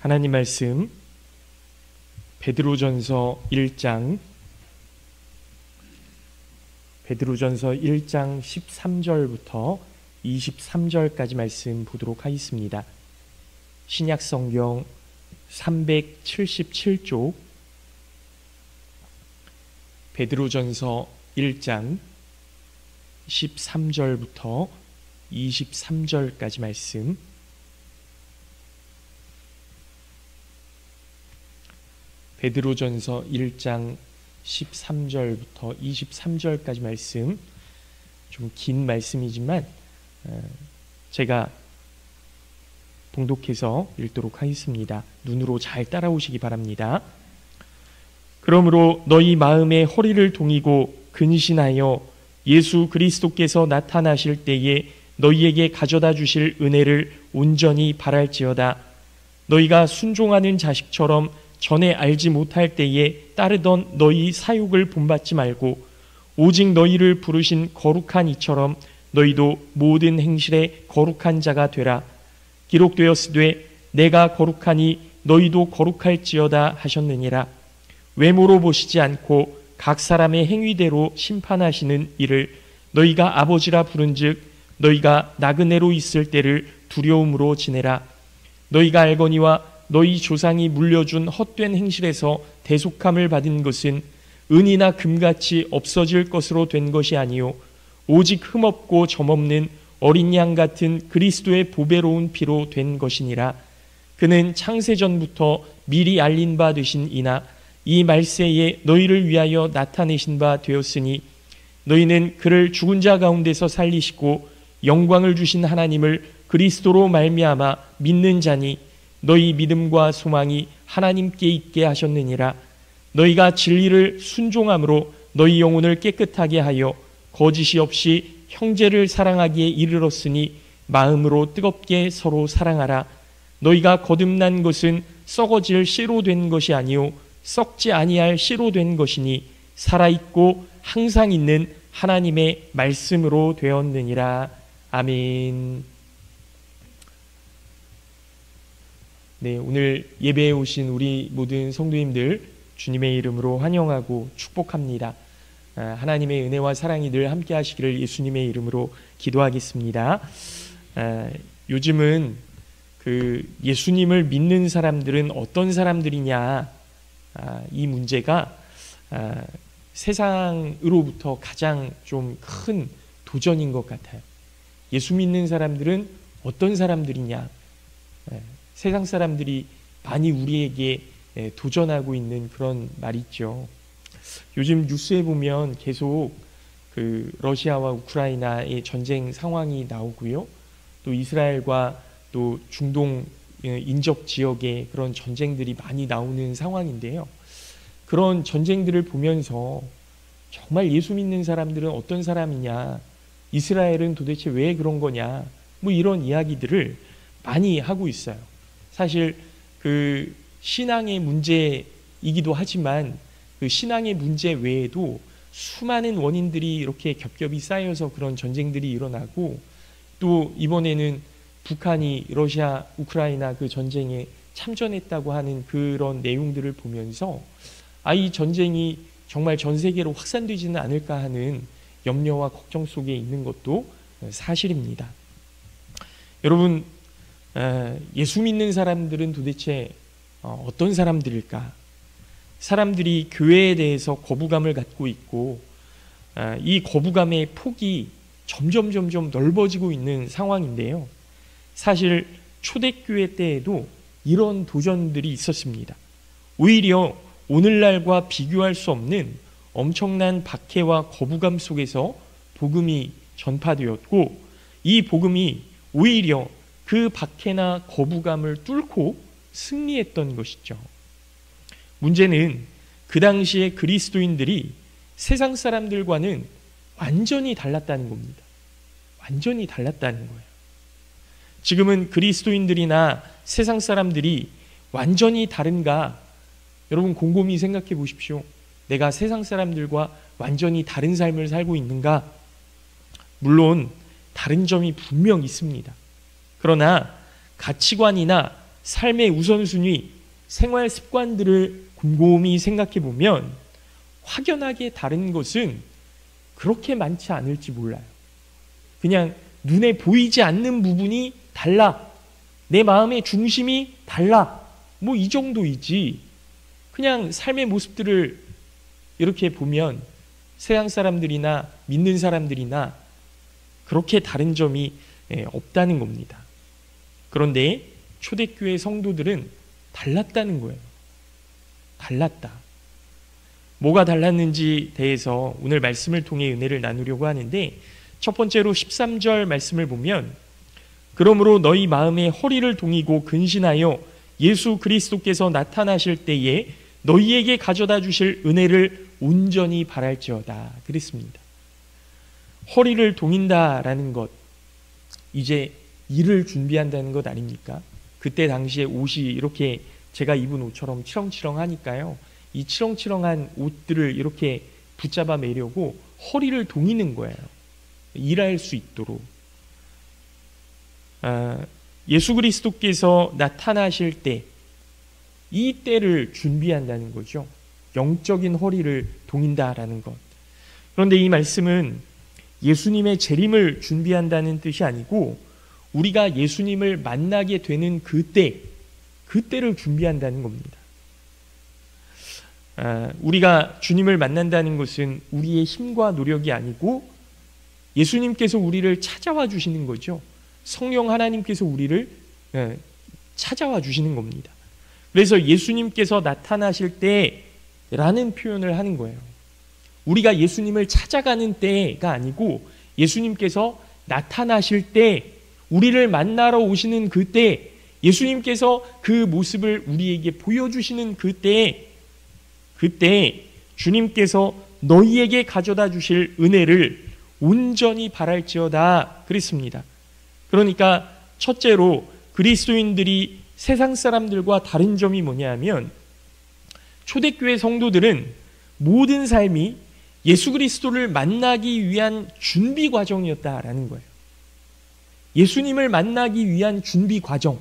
하나님 말씀 베드로전서 1장 13절부터 23절까지 말씀 보도록 하겠습니다. 신약성경 377쪽 베드로전서 1장 13절부터 23절까지 말씀, 베드로전서 1장 13절부터 23절까지 말씀, 좀 긴 말씀이지만 제가 봉독해서 읽도록 하겠습니다. 눈으로 잘 따라오시기 바랍니다. 그러므로 너희 마음의 허리를 동이고 근신하여 예수 그리스도께서 나타나실 때에 너희에게 가져다 주실 은혜를 온전히 바랄지어다. 너희가 순종하는 자식처럼 전에 알지 못할 때에 따르던 너희 사욕을 본받지 말고 오직 너희를 부르신 거룩한 이처럼 너희도 모든 행실에 거룩한 자가 되라. 기록되었으되 내가 거룩하니 너희도 거룩할지어다 하셨느니라. 외모로 보시지 않고 각 사람의 행위대로 심판하시는 이를 너희가 아버지라 부른즉 너희가 나그네로 있을 때를 두려움으로 지내라. 너희가 알거니와 너희 조상이 물려준 헛된 행실에서 대속함을 받은 것은 은이나 금같이 없어질 것으로 된 것이 아니요 오직 흠없고 점없는 어린 양 같은 그리스도의 보배로운 피로 된 것이니라. 그는 창세전부터 미리 알린 바 되신 이나 이 말세에 너희를 위하여 나타내신 바 되었으니 너희는 그를 죽은 자 가운데서 살리시고 영광을 주신 하나님을 그리스도로 말미암아 믿는 자니 너희 믿음과 소망이 하나님께 있게 하셨느니라. 너희가 진리를 순종함으로 너희 영혼을 깨끗하게 하여 거짓이 없이 형제를 사랑하기에 이르렀으니 마음으로 뜨겁게 서로 사랑하라. 너희가 거듭난 것은 썩어질 씨로 된 것이 아니요 썩지 아니할 씨로 된 것이니 살아있고 항상 있는 하나님의 말씀으로 되었느니라. 아멘. 네, 오늘 예배에 오신 우리 모든 성도님들 주님의 이름으로 환영하고 축복합니다. 하나님의 은혜와 사랑이 늘 함께 하시기를 예수님의 이름으로 기도하겠습니다. 요즘은 예수님을 믿는 사람들은 어떤 사람들이냐, 이 문제가 세상으로부터 가장 좀 큰 도전인 것 같아요. 예수 믿는 사람들은 어떤 사람들이냐, 세상 사람들이 많이 우리에게 도전하고 있는 그런 말이 있죠. 요즘 뉴스에 보면 계속 러시아와 우크라이나의 전쟁 상황이 나오고요. 또 이스라엘과 또 중동 인접 지역의 그런 전쟁들이 많이 나오는 상황인데요. 그런 전쟁들을 보면서 정말 예수 믿는 사람들은 어떤 사람이냐, 이스라엘은 도대체 왜 그런 거냐, 뭐 이런 이야기들을 많이 하고 있어요. 사실 신앙의 문제이기도 하지만 그 신앙의 문제 외에도 수많은 원인들이 이렇게 겹겹이 쌓여서 그런 전쟁들이 일어나고, 또 이번에는 북한이 러시아 우크라이나 그 전쟁에 참전했다고 하는 그런 내용들을 보면서 이 전쟁이 정말 전 세계로 확산되지는 않을까 하는 염려와 걱정 속에 있는 것도 사실입니다. 여러분, 예수 믿는 사람들은 도대체 어떤 사람들일까? 사람들이 교회에 대해서 거부감을 갖고 있고, 이 거부감의 폭이 점점 넓어지고 있는 상황인데요. 사실 초대교회 때에도 이런 도전들이 있었습니다. 오히려 오늘날과 비교할 수 없는 엄청난 박해와 거부감 속에서 복음이 전파되었고, 이 복음이 오히려 그 박해나 거부감을 뚫고 승리했던 것이죠. 문제는 그 당시에 그리스도인들이 세상 사람들과는 완전히 달랐다는 겁니다. 완전히 달랐다는 거예요. 지금은 그리스도인들이나 세상 사람들이 완전히 다른가? 여러분 곰곰이 생각해 보십시오. 내가 세상 사람들과 완전히 다른 삶을 살고 있는가? 물론 다른 점이 분명 있습니다. 그러나 가치관이나 삶의 우선순위, 생활 습관들을 곰곰이 생각해 보면 확연하게 다른 것은 그렇게 많지 않을지 몰라요. 그냥 눈에 보이지 않는 부분이 달라. 내 마음의 중심이 달라. 뭐 이 정도이지. 그냥 삶의 모습들을 이렇게 보면 세상 사람들이나 믿는 사람들이나 그렇게 다른 점이 없다는 겁니다. 그런데 초대교회 성도들은 달랐다는 거예요. 달랐다. 뭐가 달랐는지 대해서 오늘 말씀을 통해 은혜를 나누려고 하는데, 첫 번째로 13절 말씀을 보면, 그러므로 너희 마음에 허리를 동이고 근신하여 예수 그리스도께서 나타나실 때에 너희에게 가져다 주실 은혜를 온전히 바랄지어다 그랬습니다. 허리를 동인다라는 것, 이제 일을 준비한다는 것 아닙니까? 그때 당시에 옷이 이렇게 제가 입은 옷처럼 치렁치렁하니까요, 이 치렁치렁한 옷들을 이렇게 붙잡아 매려고 허리를 동이는 거예요. 일할 수 있도록. 예수 그리스도께서 나타나실 때, 이 때를 준비한다는 거죠. 영적인 허리를 동인다라는 것. 그런데 이 말씀은 예수님의 재림을 준비한다는 뜻이 아니고 우리가 예수님을 만나게 되는 그때를 준비한다는 겁니다. 우리가 주님을 만난다는 것은 우리의 힘과 노력이 아니고 예수님께서 우리를 찾아와 주시는 거죠. 성령 하나님께서 우리를 찾아와 주시는 겁니다. 그래서 예수님께서 나타나실 때라는 표현을 하는 거예요. 우리가 예수님을 찾아가는 때가 아니고 예수님께서 나타나실 때, 우리를 만나러 오시는 그때, 예수님께서 그 모습을 우리에게 보여주시는 그때 주님께서 너희에게 가져다 주실 은혜를 온전히 바랄지어다 그랬습니다. 그러니까 첫째로 그리스도인들이 세상 사람들과 다른 점이 뭐냐면, 초대교회 성도들은 모든 삶이 예수 그리스도를 만나기 위한 준비 과정이었다라는 거예요. 예수님을 만나기 위한 준비 과정.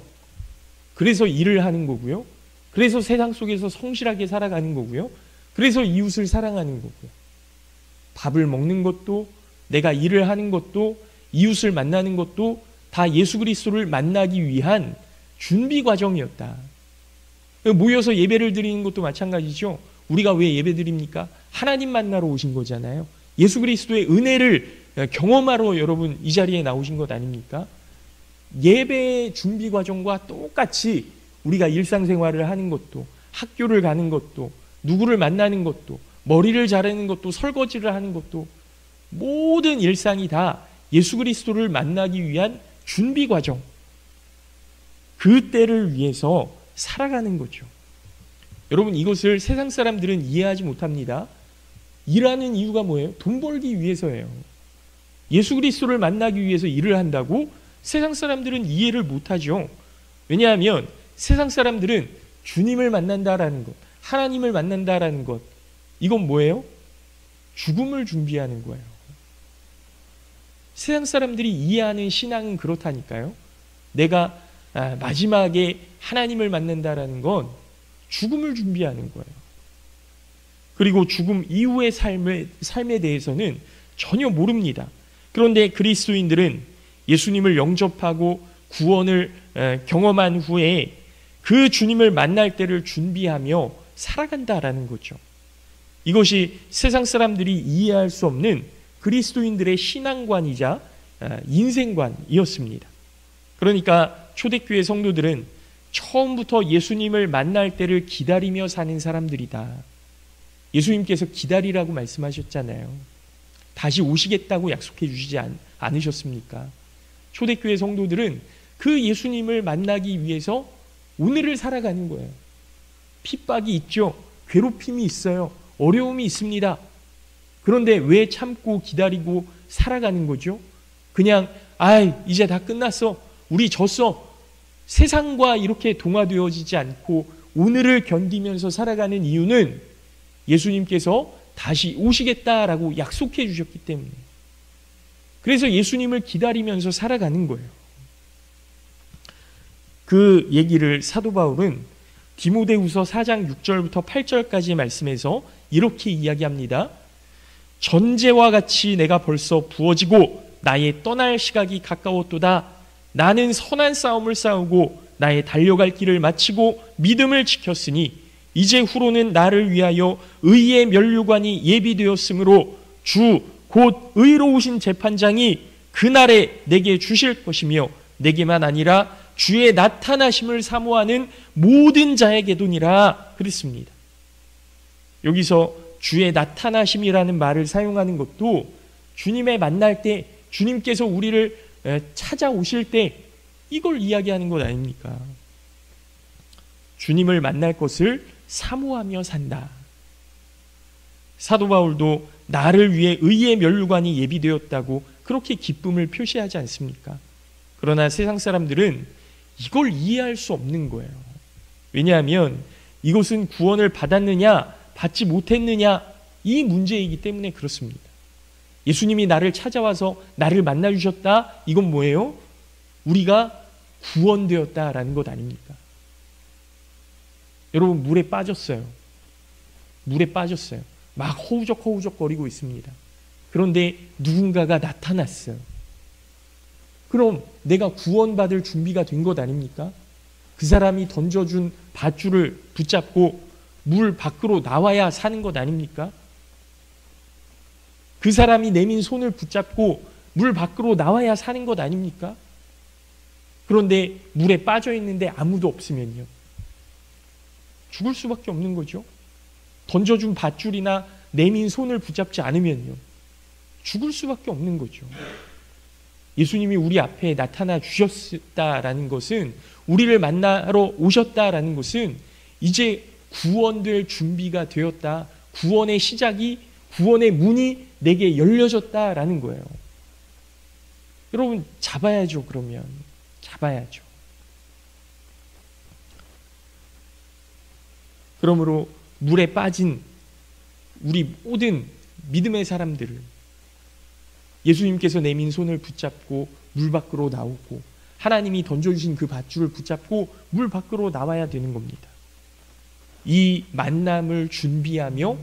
그래서 일을 하는 거고요. 그래서 세상 속에서 성실하게 살아가는 거고요. 그래서 이웃을 사랑하는 거고요. 밥을 먹는 것도, 내가 일을 하는 것도, 이웃을 만나는 것도 다 예수 그리스도를 만나기 위한 준비 과정이었다. 모여서 예배를 드리는 것도 마찬가지죠. 우리가 왜 예배 드립니까? 하나님 만나러 오신 거잖아요. 예수 그리스도의 은혜를 경험하러 여러분 이 자리에 나오신 것 아닙니까? 예배의 준비 과정과 똑같이 우리가 일상생활을 하는 것도, 학교를 가는 것도, 누구를 만나는 것도, 머리를 자르는 것도, 설거지를 하는 것도, 모든 일상이 다 예수 그리스도를 만나기 위한 준비 과정, 그 때를 위해서 살아가는 거죠. 여러분, 이것을 세상 사람들은 이해하지 못합니다. 일하는 이유가 뭐예요? 돈 벌기 위해서예요. 예수 그리스도를 만나기 위해서 일을 한다고 세상 사람들은 이해를 못하죠. 왜냐하면 세상 사람들은 주님을 만난다라는 것, 하나님을 만난다라는 것, 이건 뭐예요? 죽음을 준비하는 거예요. 세상 사람들이 이해하는 신앙은 그렇다니까요. 내가 마지막에 하나님을 만난다라는 건 죽음을 준비하는 거예요. 그리고 죽음 이후의 삶에 대해서는 전혀 모릅니다. 그런데 그리스도인들은 예수님을 영접하고 구원을 경험한 후에 그 주님을 만날 때를 준비하며 살아간다라는 거죠. 이것이 세상 사람들이 이해할 수 없는 그리스도인들의 신앙관이자 인생관이었습니다. 그러니까 초대교회 성도들은 처음부터 예수님을 만날 때를 기다리며 사는 사람들이다. 예수님께서 기다리라고 말씀하셨잖아요. 다시 오시겠다고 약속해 주시지 않으셨습니까? 초대교회 성도들은 그 예수님을 만나기 위해서 오늘을 살아가는 거예요. 핍박이 있죠. 괴롭힘이 있어요. 어려움이 있습니다. 그런데 왜 참고 기다리고 살아가는 거죠? 그냥 이제 다 끝났어. 우리 졌어. 세상과 이렇게 동화되어지지 않고 오늘을 견디면서 살아가는 이유는 예수님께서 다시 오시겠다라고 약속해 주셨기 때문에. 그래서 예수님을 기다리면서 살아가는 거예요. 그 얘기를 사도 바울은 디모데후서 4장 6절부터 8절까지의 말씀에서 이렇게 이야기합니다. 전제와 같이 내가 벌써 부어지고 나의 떠날 시각이 가까웠도다. 나는 선한 싸움을 싸우고 나의 달려갈 길을 마치고 믿음을 지켰으니 이제 후로는 나를 위하여 의의 면류관이 예비되었으므로 주 곧 의로우신 재판장이 그날에 내게 주실 것이며 내게만 아니라 주의 나타나심을 사모하는 모든 자에게도니라 그랬습니다. 여기서 주의 나타나심이라는 말을 사용하는 것도 주님의 만날 때, 주님께서 우리를 찾아오실 때 이걸 이야기하는 것 아닙니까? 주님을 만날 것을 사모하며 산다. 사도 바울도 나를 위해 의의 면류관이 예비되었다고 그렇게 기쁨을 표시하지 않습니까? 그러나 세상 사람들은 이걸 이해할 수 없는 거예요. 왜냐하면 이것은 구원을 받았느냐 받지 못했느냐 이 문제이기 때문에 그렇습니다. 예수님이 나를 찾아와서 나를 만나주셨다. 이건 뭐예요? 우리가 구원되었다라는 것 아닙니까? 여러분 물에 빠졌어요. 물에 빠졌어요. 막 허우적거리고 있습니다. 그런데 누군가가 나타났어요. 그럼 내가 구원받을 준비가 된 것 아닙니까? 그 사람이 던져준 밧줄을 붙잡고 물 밖으로 나와야 사는 것 아닙니까? 그 사람이 내민 손을 붙잡고 물 밖으로 나와야 사는 것 아닙니까? 그런데 물에 빠져 있는데 아무도 없으면요. 죽을 수밖에 없는 거죠. 던져준 밧줄이나 내민 손을 붙잡지 않으면요. 죽을 수밖에 없는 거죠. 예수님이 우리 앞에 나타나 주셨다라는 것은, 우리를 만나러 오셨다라는 것은 이제 구원될 준비가 되었다. 구원의 시작이, 구원의 문이 내게 열려졌다라는 거예요. 여러분 잡아야죠. 그러면 잡아야죠. 그러므로 물에 빠진 우리 모든 믿음의 사람들을 예수님께서 내민 손을 붙잡고 물 밖으로 나오고 하나님이 던져주신 그 밧줄을 붙잡고 물 밖으로 나와야 되는 겁니다. 이 만남을 준비하며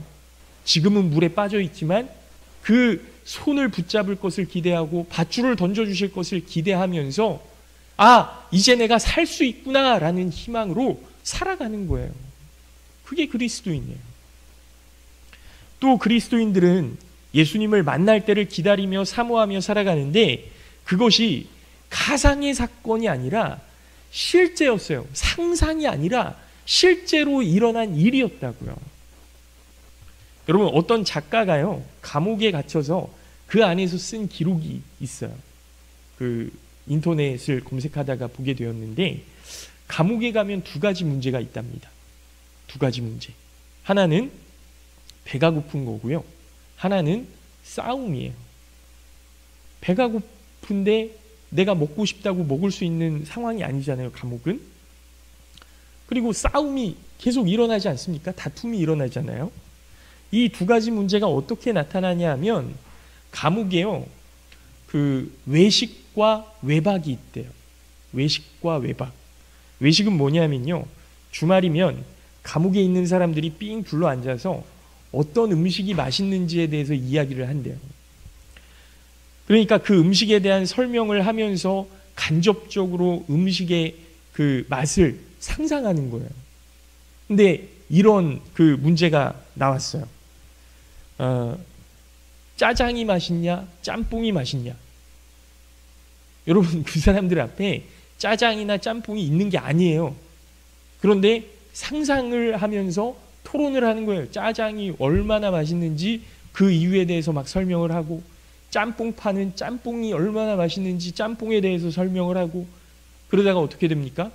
지금은 물에 빠져 있지만 그 손을 붙잡을 것을 기대하고 밧줄을 던져주실 것을 기대하면서 이제 내가 살 수 있구나라는 희망으로 살아가는 거예요. 그게 그리스도인이에요. 또 그리스도인들은 예수님을 만날 때를 기다리며 사모하며 살아가는데 그것이 가상의 사건이 아니라 실제였어요. 상상이 아니라 실제로 일어난 일이었다고요. 여러분 어떤 작가가요 감옥에 갇혀서 그 안에서 쓴 기록이 있어요. 그 인터넷을 검색하다가 보게 되었는데 감옥에 가면 두 가지 문제가 있답니다. 두 가지 문제. 하나는 배가 고픈 거고요. 하나는 싸움이에요. 배가 고픈데 내가 먹고 싶다고 먹을 수 있는 상황이 아니잖아요. 감옥은. 그리고 싸움이 계속 일어나지 않습니까? 다툼이 일어나잖아요. 이 두 가지 문제가 어떻게 나타나냐 하면 감옥에요. 그 외식과 외박이 있대요. 외식과 외박. 외식은 뭐냐면요. 주말이면 감옥에 있는 사람들이 삥 둘러 앉아서 어떤 음식이 맛있는지에 대해서 이야기를 한대요. 그러니까 그 음식에 대한 설명을 하면서 간접적으로 음식의 그 맛을 상상하는 거예요. 근데 이런 그 문제가 나왔어요. 짜장이 맛있냐, 짬뽕이 맛있냐. 여러분 그 사람들 앞에 짜장이나 짬뽕이 있는 게 아니에요. 그런데 상상을 하면서 토론을 하는 거예요. 짜장이 얼마나 맛있는지 그 이유에 대해서 막 설명을 하고, 짬뽕파는 짬뽕이 얼마나 맛있는지 짬뽕에 대해서 설명을 하고, 그러다가 어떻게 됩니까?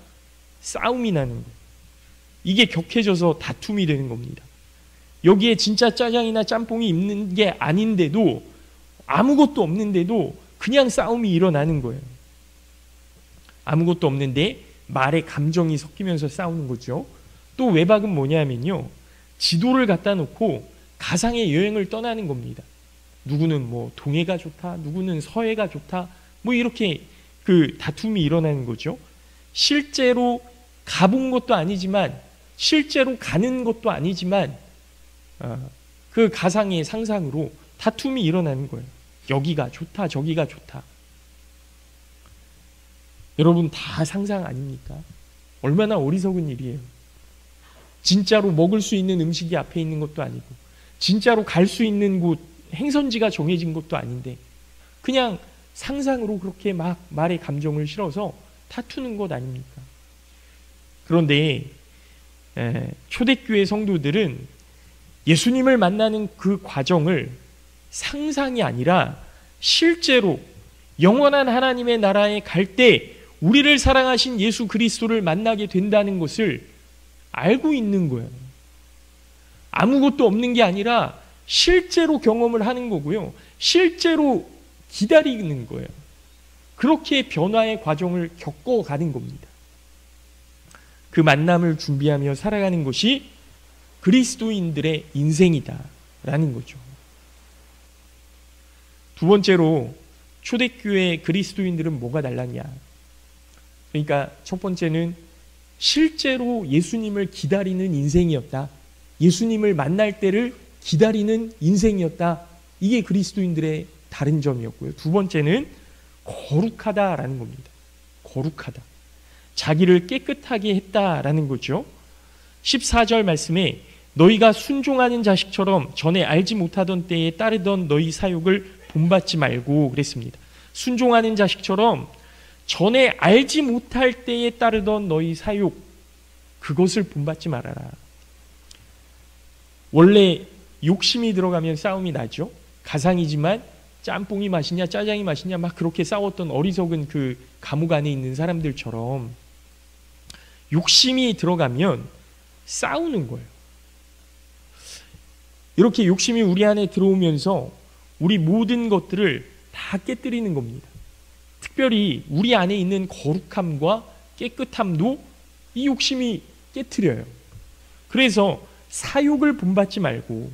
싸움이 나는 거예요. 이게 격해져서 다툼이 되는 겁니다. 여기에 진짜 짜장이나 짬뽕이 있는 게 아닌데도, 아무것도 없는데도 그냥 싸움이 일어나는 거예요. 아무것도 없는데 말에 감정이 섞이면서 싸우는 거죠. 또 외박은 뭐냐면요. 지도를 갖다 놓고 가상의 여행을 떠나는 겁니다. 누구는 뭐 동해가 좋다, 누구는 서해가 좋다, 뭐 이렇게 그 다툼이 일어나는 거죠. 실제로 가본 것도 아니지만, 실제로 가는 것도 아니지만, 그 가상의 상상으로 다툼이 일어나는 거예요. 여기가 좋다, 저기가 좋다. 여러분, 다 상상 아닙니까? 얼마나 어리석은 일이에요. 진짜로 먹을 수 있는 음식이 앞에 있는 것도 아니고, 진짜로 갈 수 있는 곳, 행선지가 정해진 것도 아닌데, 그냥 상상으로 그렇게 막 말에 감정을 실어서 다투는 것 아닙니까? 그런데 초대교회 성도들은 예수님을 만나는 그 과정을 상상이 아니라 실제로 영원한 하나님의 나라에 갈 때 우리를 사랑하신 예수 그리스도를 만나게 된다는 것을 알고 있는 거예요. 아무것도 없는 게 아니라 실제로 경험을 하는 거고요. 실제로 기다리는 거예요. 그렇게 변화의 과정을 겪어가는 겁니다. 그 만남을 준비하며 살아가는 것이 그리스도인들의 인생이다라는 거죠. 두 번째로 초대교회 그리스도인들은 뭐가 달랐냐? 그러니까 첫 번째는 실제로 예수님을 기다리는 인생이었다. 예수님을 만날 때를 기다리는 인생이었다. 이게 그리스도인들의 다른 점이었고요. 두 번째는 거룩하다라는 겁니다. 거룩하다. 자기를 깨끗하게 했다라는 거죠. 14절 말씀에 너희가 순종하는 자식처럼 전에 알지 못하던 때에 따르던 너희 사욕을 본받지 말고 그랬습니다. 순종하는 자식처럼 전에 알지 못할 때에 따르던 너희 사욕, 그것을 본받지 말아라. 원래 욕심이 들어가면 싸움이 나죠. 가상이지만 짬뽕이 맛있냐 짜장이 맛있냐 막 그렇게 싸웠던 어리석은 그 감옥 안에 있는 사람들처럼 욕심이 들어가면 싸우는 거예요. 이렇게 욕심이 우리 안에 들어오면서 우리 모든 것들을 다 깨뜨리는 겁니다. 특별히 우리 안에 있는 거룩함과 깨끗함도 이 욕심이 깨트려요. 그래서 사욕을 본받지 말고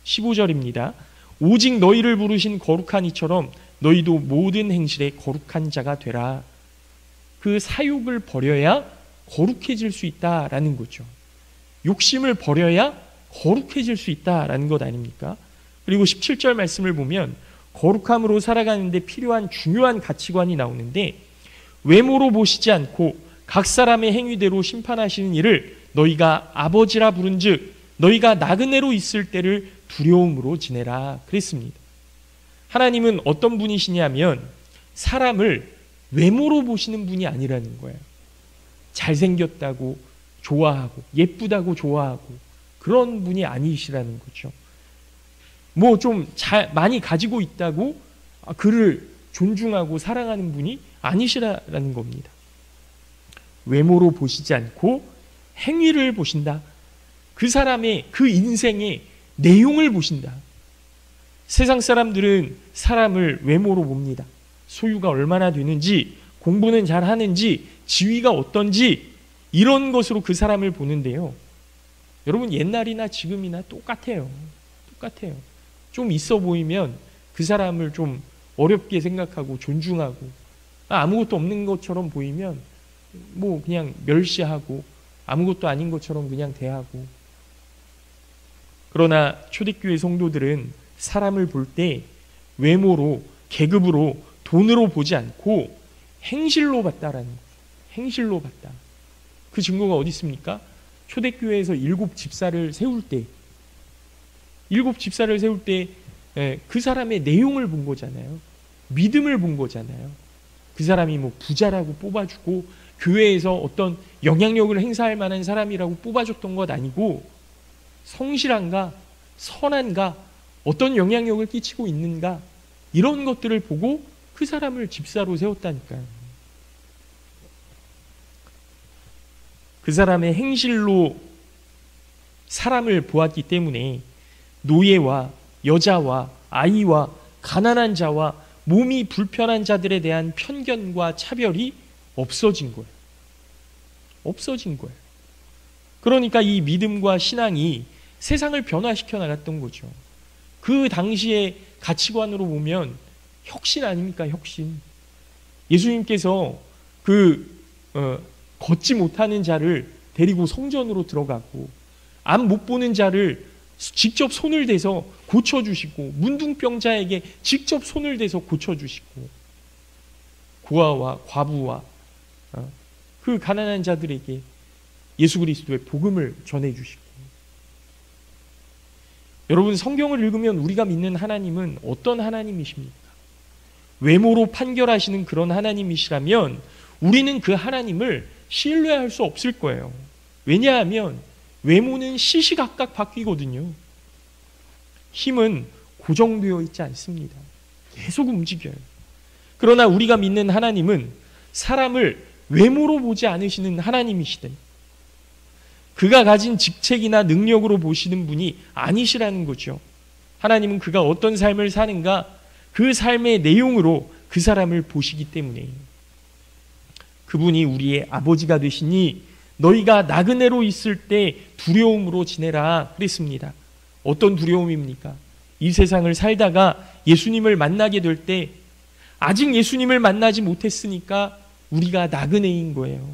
15절입니다. 오직 너희를 부르신 거룩한 이처럼 너희도 모든 행실에 거룩한 자가 되라. 그 사욕을 버려야 거룩해질 수 있다라는 거죠. 욕심을 버려야 거룩해질 수 있다라는 것 아닙니까? 그리고 17절 말씀을 보면 거룩함으로 살아가는데 필요한 중요한 가치관이 나오는데 외모로 보시지 않고 각 사람의 행위대로 심판하시는 이를 너희가 아버지라 부른즉 너희가 나그네로 있을 때를 두려움으로 지내라 그랬습니다. 하나님은 어떤 분이시냐면 사람을 외모로 보시는 분이 아니라는 거예요. 잘생겼다고 좋아하고 예쁘다고 좋아하고 그런 분이 아니시라는 거죠. 뭐 좀 많이 가지고 있다고 그를 존중하고 사랑하는 분이 아니시라는 겁니다. 외모로 보시지 않고 행위를 보신다. 그 사람의 그 인생의 내용을 보신다. 세상 사람들은 사람을 외모로 봅니다. 소유가 얼마나 되는지, 공부는 잘 하는지, 지위가 어떤지 이런 것으로 그 사람을 보는데요. 여러분 옛날이나 지금이나 똑같아요. 똑같아요. 좀 있어 보이면 그 사람을 좀 어렵게 생각하고 존중하고 아무것도 없는 것처럼 보이면 뭐 그냥 멸시하고 아무것도 아닌 것처럼 그냥 대하고. 그러나 초대교회 성도들은 사람을 볼 때 외모로, 계급으로, 돈으로 보지 않고 행실로 봤다라는 거죠. 행실로 봤다. 그 증거가 어디 있습니까? 초대교회에서 7 집사를 세울 때 그 사람의 내용을 본 거잖아요. 믿음을 본 거잖아요. 그 사람이 뭐 부자라고 뽑아주고 교회에서 어떤 영향력을 행사할 만한 사람이라고 뽑아줬던 것 아니고 성실한가, 선한가, 어떤 영향력을 끼치고 있는가 이런 것들을 보고 그 사람을 집사로 세웠다니까요. 그 사람의 행실로 사람을 보았기 때문에 노예와 여자와 아이와 가난한 자와 몸이 불편한 자들에 대한 편견과 차별이 없어진 거예요. 없어진 거예요. 그러니까 이 믿음과 신앙이 세상을 변화시켜 나갔던 거죠. 그 당시의 가치관으로 보면 혁신 아닙니까? 혁신. 예수님께서 그 걷지 못하는 자를 데리고 성전으로 들어가고, 앞 못 보는 자를 직접 손을 대서 고쳐주시고, 문둥병자에게 직접 손을 대서 고쳐주시고, 고아와 과부와 그 가난한 자들에게 예수 그리스도의 복음을 전해주시고. 여러분, 성경을 읽으면 우리가 믿는 하나님은 어떤 하나님이십니까? 외모로 판결하시는 그런 하나님이시라면 우리는 그 하나님을 신뢰할 수 없을 거예요. 왜냐하면 외모는 시시각각 바뀌거든요. 힘은 고정되어 있지 않습니다. 계속 움직여요. 그러나 우리가 믿는 하나님은 사람을 외모로 보지 않으시는 하나님이시대. 그가 가진 직책이나 능력으로 보시는 분이 아니시라는 거죠. 하나님은 그가 어떤 삶을 사는가, 그 삶의 내용으로 그 사람을 보시기 때문에 그분이 우리의 아버지가 되시니 너희가 나그네로 있을 때 두려움으로 지내라 그랬습니다. 어떤 두려움입니까? 이 세상을 살다가 예수님을 만나게 될 때 아직 예수님을 만나지 못했으니까 우리가 나그네인 거예요.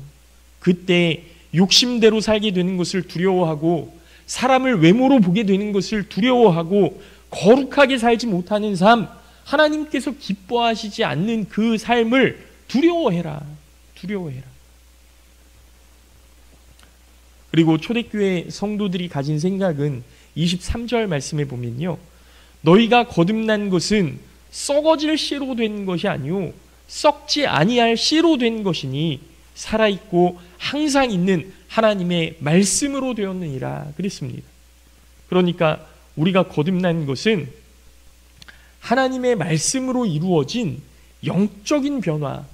그때 욕심대로 살게 되는 것을 두려워하고, 사람을 외모로 보게 되는 것을 두려워하고, 거룩하게 살지 못하는 삶, 하나님께서 기뻐하시지 않는 그 삶을 두려워해라. 두려워해라. 그리고 초대교회 성도들이 가진 생각은 23절 말씀에 보면요, 너희가 거듭난 것은 썩어질 씨로 된 것이 아니요 썩지 아니할 씨로 된 것이니 살아있고 항상 있는 하나님의 말씀으로 되었느니라 그랬습니다. 그러니까 우리가 거듭난 것은 하나님의 말씀으로 이루어진 영적인 변화,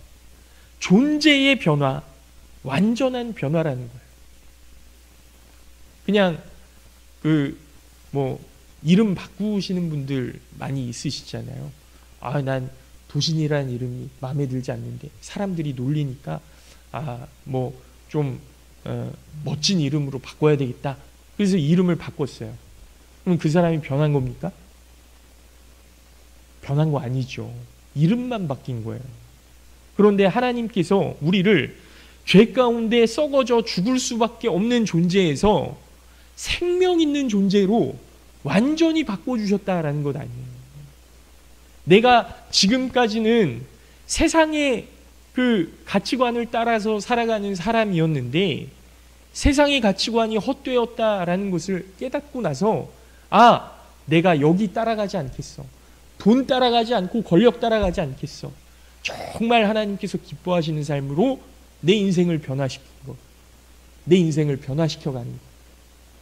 존재의 변화, 완전한 변화라는 거예요. 그냥 이름 바꾸시는 분들 많이 있으시잖아요. 난 도신이라는 이름이 마음에 들지 않는데 사람들이 놀리니까 멋진 이름으로 바꿔야 되겠다. 그래서 이름을 바꿨어요. 그럼 그 사람이 변한 겁니까? 변한 거 아니죠. 이름만 바뀐 거예요. 그런데 하나님께서 우리를 죄 가운데 썩어져 죽을 수밖에 없는 존재에서 생명 있는 존재로 완전히 바꿔주셨다라는 것 아니에요. 내가 지금까지는 세상의 그 가치관을 따라서 살아가는 사람이었는데 세상의 가치관이 헛되었다라는 것을 깨닫고 나서 내가 여기 따라가지 않겠어. 돈 따라가지 않고 권력 따라가지 않겠어. 정말 하나님께서 기뻐하시는 삶으로 내 인생을 변화시킨 것. 내 인생을 변화시켜가는 것.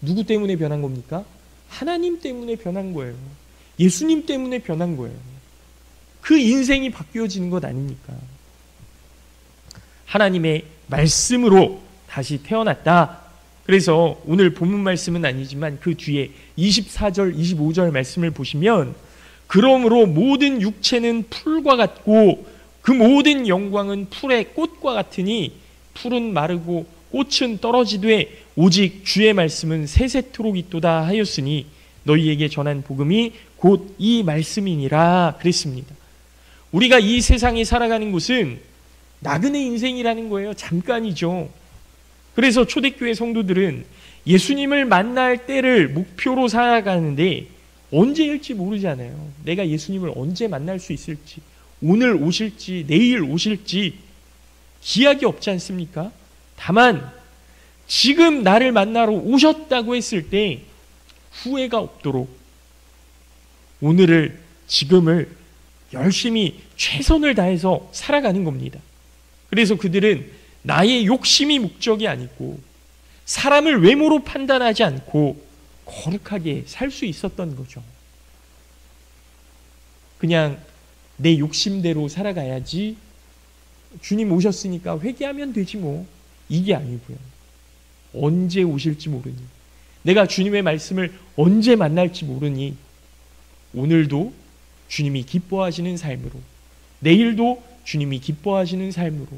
누구 때문에 변한 겁니까? 하나님 때문에 변한 거예요. 예수님 때문에 변한 거예요. 그 인생이 바뀌어지는 것 아닙니까? 하나님의 말씀으로 다시 태어났다. 그래서 오늘 본문 말씀은 아니지만 그 뒤에 24절, 25절 말씀을 보시면 그러므로 모든 육체는 풀과 같고 그 모든 영광은 풀의 꽃과 같으니 풀은 마르고 꽃은 떨어지되 오직 주의 말씀은 세세토록 있도다 하였으니 너희에게 전한 복음이 곧 이 말씀이니라 그랬습니다. 우리가 이 세상에 살아가는 것은 나그네 인생이라는 거예요. 잠깐이죠. 그래서 초대교회 성도들은 예수님을 만날 때를 목표로 살아가는데 언제일지 모르잖아요. 내가 예수님을 언제 만날 수 있을지, 오늘 오실지 내일 오실지 기약이 없지 않습니까? 다만 지금 나를 만나러 오셨다고 했을 때 후회가 없도록 오늘을, 지금을 열심히 최선을 다해서 살아가는 겁니다. 그래서 그들은 나의 욕심이 목적이 아니고 사람을 외모로 판단하지 않고 거룩하게 살 수 있었던 거죠. 그냥 내 욕심대로 살아가야지, 주님 오셨으니까 회개하면 되지 뭐, 이게 아니고요. 언제 오실지 모르니, 내가 주님의 말씀을 언제 만날지 모르니 오늘도 주님이 기뻐하시는 삶으로, 내일도 주님이 기뻐하시는 삶으로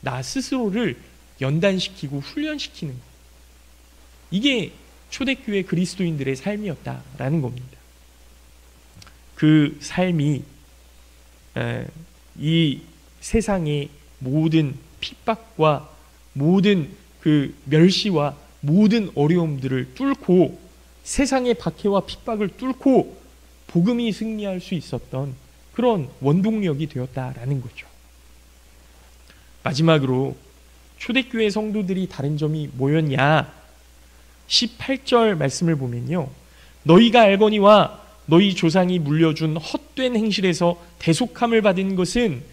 나 스스로를 연단시키고 훈련시키는 것. 이게 초대교회 그리스도인들의 삶이었다라는 겁니다. 그 삶이 이 세상의 모든 핍박과 모든 그 멸시와 모든 어려움들을 뚫고 세상의 박해와 핍박을 뚫고 복음이 승리할 수 있었던 그런 원동력이 되었다라는 거죠. 마지막으로 초대교회 성도들이 다른 점이 뭐였냐? 18절 말씀을 보면요. 너희가 알거니와 너희 조상이 물려준 헛된 행실에서 대속함을 받은 것은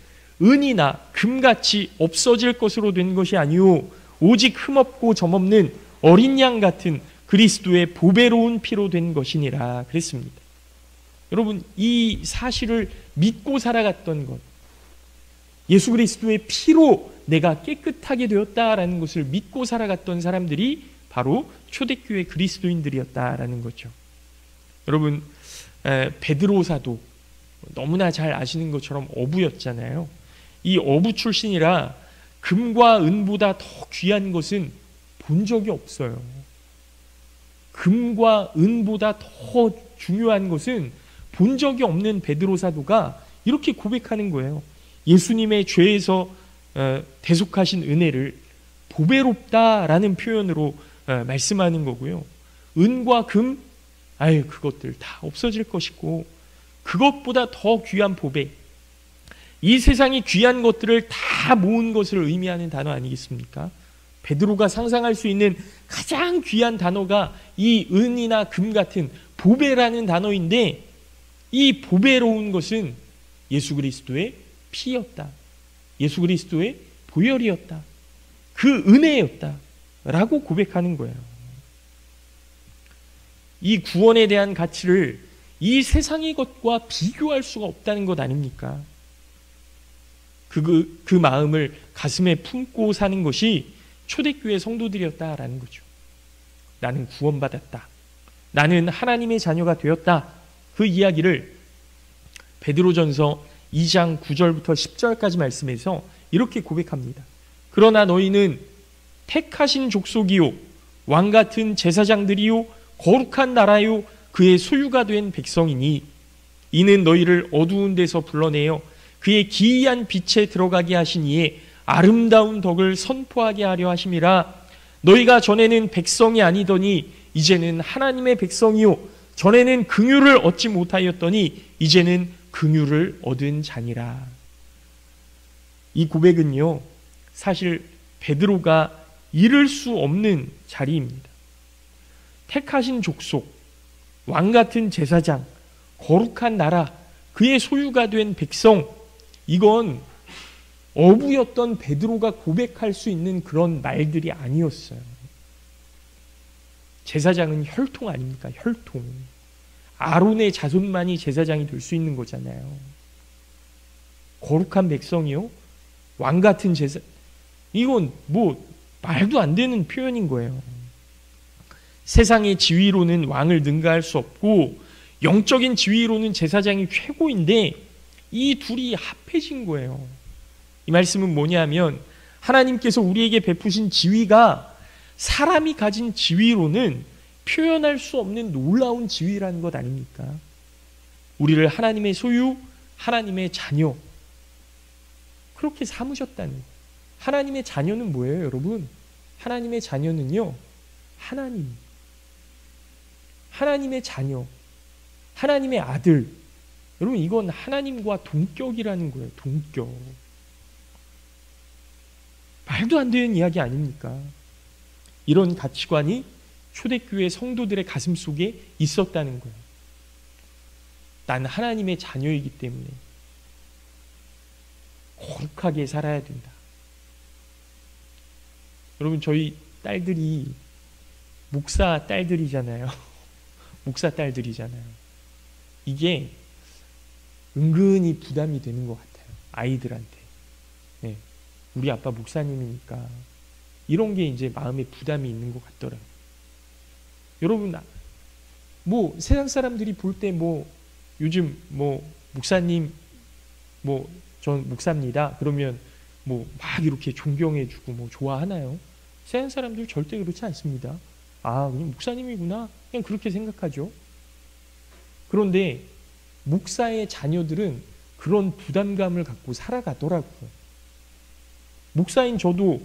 은이나 금같이 없어질 것으로 된 것이 아니오 오직 흠없고 점없는 어린 양 같은 그리스도의 보배로운 피로 된 것이니라 그랬습니다. 여러분, 이 사실을 믿고 살아갔던 것, 예수 그리스도의 피로 내가 깨끗하게 되었다라는 것을 믿고 살아갔던 사람들이 바로 초대교회 그리스도인들이었다라는 거죠. 여러분, 베드로 사도 너무나 잘 아시는 것처럼 어부였잖아요. 이 어부 출신이라 금과 은보다 더 귀한 것은 본 적이 없어요. 금과 은보다 더 중요한 것은 본 적이 없는 베드로 사도가 이렇게 고백하는 거예요. 예수님의 죄에서 대속하신 은혜를 보배롭다라는 표현으로 말씀하는 거고요. 은과 금, 그것들 다 없어질 것이고 그것보다 더 귀한 보배, 이 세상이 귀한 것들을 다 모은 것을 의미하는 단어 아니겠습니까? 베드로가 상상할 수 있는 가장 귀한 단어가 이 은이나 금 같은 보배라는 단어인데 이 보배로운 것은 예수 그리스도의 피였다. 예수 그리스도의 보혈이었다. 그 은혜였다. 라고 고백하는 거예요. 이 구원에 대한 가치를 이 세상의 것과 비교할 수가 없다는 것 아닙니까? 그 마음을 가슴에 품고 사는 것이 초대교회 성도들이었다라는 거죠. 나는 구원받았다. 나는 하나님의 자녀가 되었다. 그 이야기를 베드로전서 2장 9절부터 10절까지 말씀해서 이렇게 고백합니다. 그러나 너희는 택하신 족속이요 왕같은 제사장들이요 거룩한 나라요 그의 소유가 된 백성이니 이는 너희를 어두운 데서 불러내어 그의 기이한 빛에 들어가게 하신 이에 아름다운 덕을 선포하게 하려 하심이라. 너희가 전에는 백성이 아니더니 이제는 하나님의 백성이요 전에는 긍휼을 얻지 못하였더니 이제는 긍휼을 얻은 자니라. 이 고백은요 사실 베드로가 이룰 수 없는 자리입니다. 택하신 족속, 왕같은 제사장, 거룩한 나라, 그의 소유가 된 백성, 이건 어부였던 베드로가 고백할 수 있는 그런 말들이 아니었어요. 제사장은 혈통 아닙니까? 혈통. 아론의 자손만이 제사장이 될 수 있는 거잖아요. 거룩한 백성이요? 왕같은 제사, 이건 뭐 말도 안 되는 표현인 거예요. 세상의 지위로는 왕을 능가할 수 없고 영적인 지위로는 제사장이 최고인데 이 둘이 합해진 거예요. 이 말씀은 뭐냐면 하나님께서 우리에게 베푸신 지위가 사람이 가진 지위로는 표현할 수 없는 놀라운 지위라는 것 아닙니까? 우리를 하나님의 소유, 하나님의 자녀 그렇게 삼으셨다는 거예요. 하나님의 자녀는 뭐예요, 여러분? 하나님의 자녀는요, 하나님의 자녀, 하나님의 아들. 여러분, 이건 하나님과 동격이라는 거예요. 동격. 말도 안 되는 이야기 아닙니까? 이런 가치관이 초대교회 성도들의 가슴 속에 있었다는 거예요. 난 하나님의 자녀이기 때문에 거룩하게 살아야 된다. 여러분, 저희 딸들이 목사 딸들이잖아요. 목사 딸들이잖아요. 이게 은근히 부담이 되는 것 같아요. 아이들한테. 네. 우리 아빠 목사님이니까 이런 게 이제 마음에 부담이 있는 것 같더라고요. 여러분, 뭐 세상 사람들이 볼 때 뭐 요즘 뭐 목사님 뭐 전 목사입니다. 그러면 뭐 막 이렇게 존경해주고 뭐 좋아하나요? 세상 사람들 절대 그렇지 않습니다. 아, 그냥 목사님이구나. 그냥 그렇게 생각하죠. 그런데 목사의 자녀들은 그런 부담감을 갖고 살아가더라고요. 목사인 저도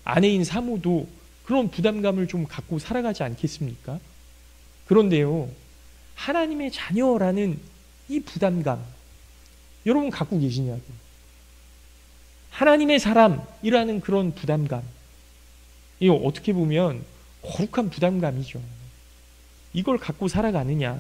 아내인 사모도 그런 부담감을 좀 갖고 살아가지 않겠습니까? 그런데요, 하나님의 자녀라는 이 부담감, 여러분 갖고 계시냐고요? 하나님의 사람이라는 그런 부담감, 이거 어떻게 보면 거룩한 부담감이죠. 이걸 갖고 살아가느냐.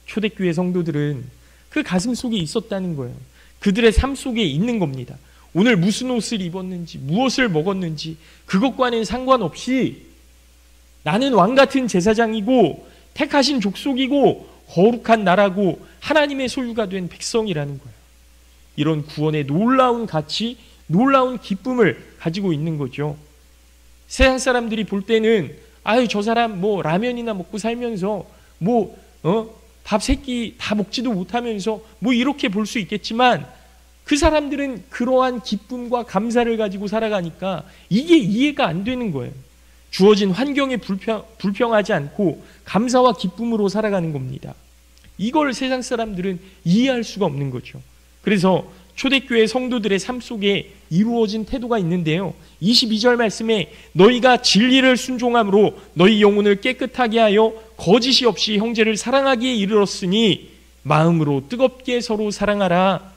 초대교회 성도들은 그 가슴 속에 있었다는 거예요. 그들의 삶 속에 있는 겁니다. 오늘 무슨 옷을 입었는지, 무엇을 먹었는지 그것과는 상관없이 나는 왕같은 제사장이고 택하신 족속이고 거룩한 나라고 하나님의 소유가 된 백성이라는 거예요. 이런 구원의 놀라운 가치, 놀라운 기쁨을 가지고 있는 거죠. 세상 사람들이 볼 때는 아유 저 사람 뭐 라면이나 먹고 살면서 밥 세 끼 다 먹지도 못하면서 뭐 이렇게 볼 수 있겠지만 그 사람들은 그러한 기쁨과 감사를 가지고 살아가니까 이게 이해가 안 되는 거예요. 주어진 환경에 불평하지 않고 감사와 기쁨으로 살아가는 겁니다. 이걸 세상 사람들은 이해할 수가 없는 거죠. 그래서 초대교회 성도들의 삶 속에 이루어진 태도가 있는데요. 22절 말씀에 너희가 진리를 순종함으로 너희 영혼을 깨끗하게 하여 거짓이 없이 형제를 사랑하기에 이르렀으니 마음으로 뜨겁게 서로 사랑하라.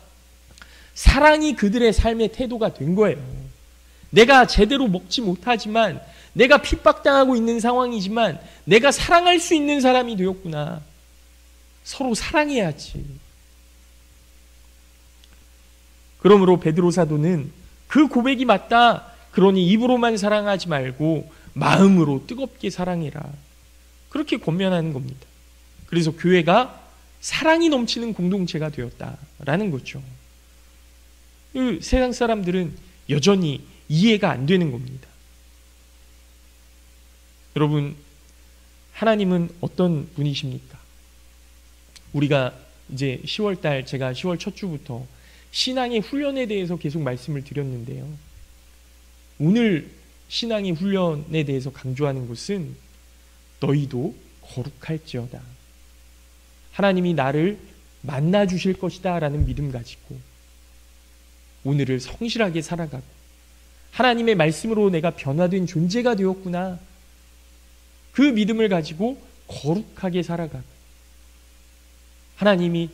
사랑이 그들의 삶의 태도가 된 거예요. 내가 제대로 먹지 못하지만 내가 핍박당하고 있는 상황이지만 내가 사랑할 수 있는 사람이 되었구나. 서로 사랑해야지. 그러므로 베드로 사도는 그 고백이 맞다. 그러니 입으로만 사랑하지 말고 마음으로 뜨겁게 사랑해라. 그렇게 권면하는 겁니다. 그래서 교회가 사랑이 넘치는 공동체가 되었다라는 거죠. 세상 사람들은 여전히 이해가 안 되는 겁니다. 여러분, 하나님은 어떤 분이십니까? 우리가 이제 10월달, 제가 10월 첫 주부터 신앙의 훈련에 대해서 계속 말씀을 드렸는데요. 오늘 신앙의 훈련에 대해서 강조하는 것은 너희도 거룩할지어다. 하나님이 나를 만나 주실 것이다 라는 믿음 가지고 오늘을 성실하게 살아가고 하나님의 말씀으로 내가 변화된 존재가 되었구나. 그 믿음을 가지고 거룩하게 살아가고 하나님이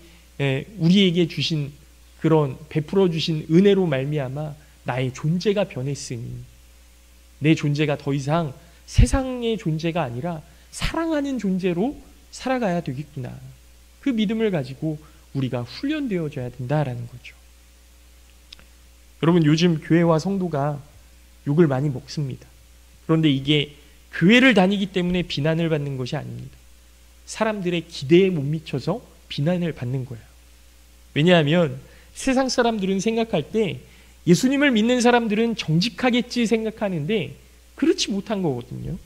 우리에게 주신 그런 베풀어 주신 은혜로 말미암아 나의 존재가 변했으니 내 존재가 더 이상 세상의 존재가 아니라 사랑하는 존재로 살아가야 되겠구나. 그 믿음을 가지고 우리가 훈련되어져야 된다라는 거죠. 여러분, 요즘 교회와 성도가 욕을 많이 먹습니다. 그런데 이게 교회를 다니기 때문에 비난을 받는 것이 아닙니다. 사람들의 기대에 못 미쳐서 비난을 받는 거예요. 왜냐하면 세상 사람들은 생각할 때 예수님을 믿는 사람들은 정직하겠지 생각하는데 그렇지 못한 거거든요.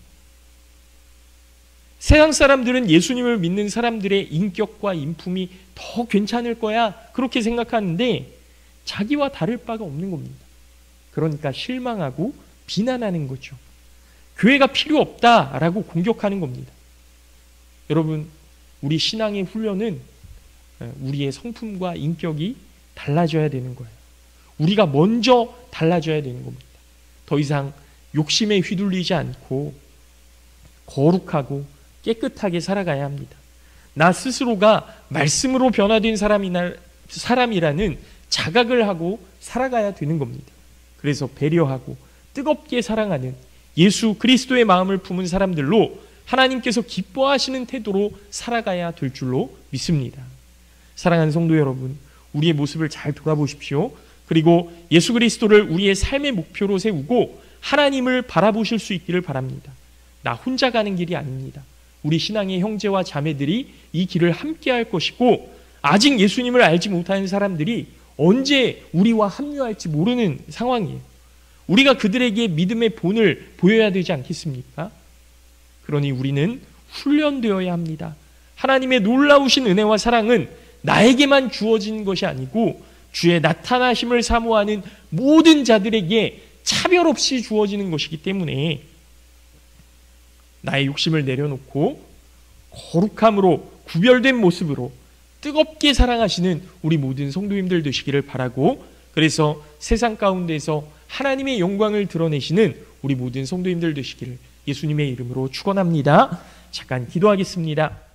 세상 사람들은 예수님을 믿는 사람들의 인격과 인품이 더 괜찮을 거야 그렇게 생각하는데 자기와 다를 바가 없는 겁니다. 그러니까 실망하고 비난하는 거죠. 교회가 필요 없다라고 공격하는 겁니다. 여러분, 우리 신앙의 훈련은 우리의 성품과 인격이 달라져야 되는 거예요. 우리가 먼저 달라져야 되는 겁니다. 더 이상 욕심에 휘둘리지 않고 거룩하고 깨끗하게 살아가야 합니다. 나 스스로가 말씀으로 변화된 사람이라는 자각을 하고 살아가야 되는 겁니다. 그래서 배려하고 뜨겁게 사랑하는 예수 그리스도의 마음을 품은 사람들로 하나님께서 기뻐하시는 태도로 살아가야 될 줄로 믿습니다. 사랑하는 성도 여러분, 우리의 모습을 잘 돌아보십시오. 그리고 예수 그리스도를 우리의 삶의 목표로 세우고 하나님을 바라보실 수 있기를 바랍니다. 나 혼자 가는 길이 아닙니다. 우리 신앙의 형제와 자매들이 이 길을 함께 할 것이고 아직 예수님을 알지 못하는 사람들이 언제 우리와 합류할지 모르는 상황이에요. 우리가 그들에게 믿음의 본을 보여야 되지 않겠습니까? 그러니 우리는 훈련되어야 합니다. 하나님의 놀라우신 은혜와 사랑은 나에게만 주어진 것이 아니고 주의 나타나심을 사모하는 모든 자들에게 차별 없이 주어지는 것이기 때문에 나의 욕심을 내려놓고 거룩함으로 구별된 모습으로 뜨겁게 사랑하시는 우리 모든 성도님들 되시기를 바라고 그래서 세상 가운데서 하나님의 영광을 드러내시는 우리 모든 성도님들 되시기를 예수님의 이름으로 축원합니다. 잠깐 기도하겠습니다.